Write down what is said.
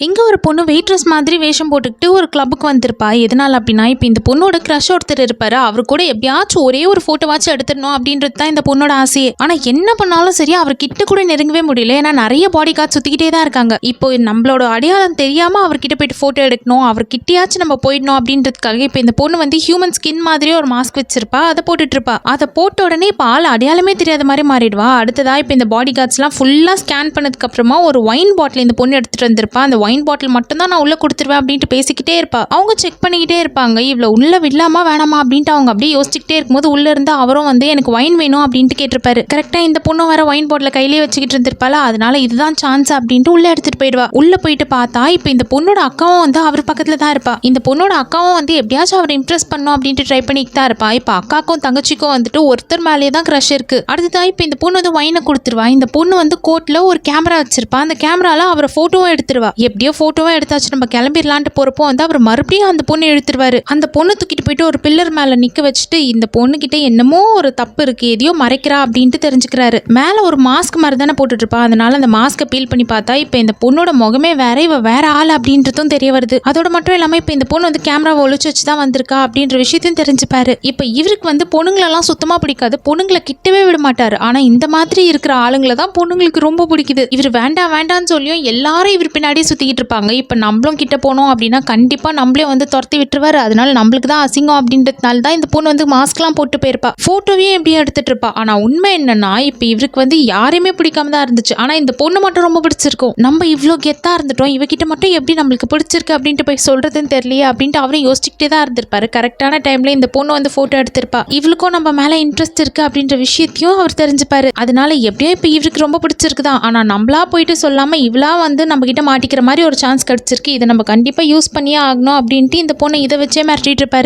இங்க ஒரு பொண்ணு வெயிட்ரஸ் மாதிரி வேஷம் போட்டுக்கிட்டு ஒரு கிளப்புக்கு வந்திருப்பா. எதனால அப்படின்னா, இப்ப இந்த பொண்ணோட கிரஷ் ஒருத்தர் இருப்பாரு. அவரு கூட எப்படியாச்சும் ஒரே ஒரு போட்டோவாச்சும் எடுத்துடணும் அப்படின்றது தான் இந்த பொண்ணோட ஆசையே. ஆனா என்ன பண்ணாலும் சரி அவர் கிட்ட கூட நெருங்கவே முடியல. ஏன்னா நிறைய பாடி கார்டு சுத்திக்கிட்டே தான் இருக்காங்க. இப்போ நம்மளோட அடையாளம் தெரியாம அவர்கிட்ட போயிட்டு போட்டோ எடுக்கணும், அவர் கிட்டயாச்சும் நம்ம போயிடணும் அப்படின்றதுக்காக இப்ப இந்த பொண்ணு வந்து ஹியூமன் ஸ்கின் மாதிரியே ஒரு மாஸ்க் வச்சிருப்பா. அதை போட்டுட்டு இருப்பா. அதை போட்ட உடனே இப்ப ஆள் அடையாளமே தெரியாத மாதிரி மாறிடுவா. அடுத்ததா இப்ப இந்த பாடி கார்ட்ஸ் எல்லாம் ஃபுல்லா ஸ்கேன் பண்ணதுக்கு அப்புறமா ஒரு ஒயின் பாட்டில் இந்த பொண்ணு எடுத்துட்டு வந்திருப்பா. அந்த ஒயின் பாட்டில் மட்டும் தான் நான் உள்ள கொடுத்துருவேன் அப்படின்ட்டு பேசிக்கிட்டே இருப்பா. அவங்க செக் பண்ணிக்கிட்டே இருப்பாங்க. இவ்வளவு உள்ள விடலாமா வேணாமா அப்படின்ட்டு அவங்க அப்படியே யோசிச்சுக்கிட்டே இருக்கும்போது உள்ள இருந்து அவரும் வந்து எனக்கு வைன் வேணும் அப்படின்ட்டு கேட்டிருப்பாரு. கரெக்டா இந்த பொண்ணு வேற வைன் பாட்டில கையிலேயே வச்சுக்கிட்டு இருந்திருப்பாளா, அதனால இதுதான் சான்ஸ் அப்படின்ட்டு உள்ள எடுத்துட்டு போயிடுவா. உள்ள போயிட்டு பார்த்தா இப்ப இந்த பொண்ணோட அக்காவும் வந்து அவர் பக்கத்துல தான் இருப்பா. இந்த பொண்ணோட அக்காவும் வந்து எப்படியாச்சும் அவரை இம்ப்ரெஸ் பண்ணும் அப்படின்ட்டு ட்ரை பண்ணிட்டு தான் இருப்பா. இப்ப அக்காக்கும் தங்கச்சிக்கும் வந்துட்டு ஒருத்தர் மேலேயே தான் கிரஷ் இருக்கு. அடுத்ததான் இப்ப இந்த பொண்ணு வந்து வைனை கொடுத்துருவா. இந்த பொண்ணு வந்து கோட்ல ஒரு கேமரா வச்சிருப்பா. அந்த கேமரால அவரை போட்டோவும் எடுத்துருவா. எப்படியோ போட்டோவும் எடுத்தாச்சு, நம்ம கிளம்பிடலான்ட்டு போறப்போ வந்து அவர் மறுபடியும் அந்த பொண்ணு எடுத்துருவாரு. அந்த பொண்ணு தூக்கிட்டு போயிட்டு ஒரு பில்லர் மேல நிக்க வச்சுட்டு இந்த பொண்ணு கிட்ட என்னமோ ஒரு தப்பு இருக்கு, எதையோ மறைக்கிறா அப்படின்ட்டு தெரிஞ்சுக்கிறாரு. மேல ஒரு மாஸ்க் மாதிரி தானே போட்டுட்டு இருப்பா. அதனால அந்த மாஸ்கை பீல் பண்ணி பார்த்தா இப்ப இந்த பொண்ணோட முகமே வேற, இவ வேற ஆள் அப்படின்றதும் தெரிய வருது. அதோட மட்டும் இல்லாம இப்ப இந்த பொண்ணு வந்து கேமராவை ஒளிச்சு வச்சுதான் வந்திருக்கா அப்படின்ற விஷயத்தையும் தெரிஞ்சுப்பாரு. இப்ப இவருக்கு வந்து பொண்ணுங்களெல்லாம் சுத்தமா பிடிக்காது, பொண்ணுங்களை கிட்டவே விட மாட்டாரு. ஆனா இந்த மாதிரி இருக்கிற ஆளுங்களை தான் பொண்ணுங்களுக்கு ரொம்ப பிடிக்குது. இவர் வேண்டாம் வேண்டாம்னு சொல்லியும் எல்லாரும் இவர் பின்னாடியே சுத்திக்கிட்டு இருப்பாங்க. இப்ப நம்மளும் கிட்ட போனோம் அப்படின்னா கண்டிப்பா நம்மளே வந்து துரத்தி விட்டுருவாரு. அதனால நம்மளுக்கு தான் அசிங்கம் அப்படின்றதுனால தான் இந்த பொண்ணு வந்து மாஸ்க் எல்லாம் போட்டு போயிருப்பா. போட்டோவே எப்படியும் எடுத்துட்டு இருப்பா. ஆனா உண்மை என்னன்னா இப்ப இவருக்கு வந்து யாரையுமே பிடிக்காம தான் இருந்துச்சு. ஆனா இந்த பொண்ணு மட்டும் ரொம்ப பிடிச்சிருக்கும். நம்ம இவ்வளவு கெத்தா இருந்துட்டோம், இவகிட்ட மட்டும் எப்படி நம்மளுக்கு பிடிச்சிருக்கு அப்படின்ட்டு போய் சொல்றதுன்னு தெரியலையே அப்படின்ட்டு அவரும் யோசிச்சுக்கிட்டே தான் இருந்திருப்பாரு. கரெக்டான டைம்ல இந்த பொண்ணு வந்து போட்டோ எடுத்திருப்பா. இவளுக்கும் நம்ம மேல இன்ட்ரெஸ்ட் இருக்கு அப்படின்ற விஷயத்தையும் அவர் தெரிஞ்சுப்பாரு. அதனால எப்படியோ இப்ப இவருக்கு ரொம்ப பிடிச்சிருக்குதான். ஆனா நம்மளா போயிட்டு சொல்லாம இவளா வந்து நம்ம கிட்ட மாட்டிக்கிற மாதிரி ஒரு சான்ஸ் கிடைச்சிருக்கு. இதை நம்ம கண்டிப்பா யூஸ் பண்ணியே ஆகணும் அப்படின்ட்டு இந்த பொண்ணு இதை வச்சே மிரட்டிட்டு இருப்பாரு.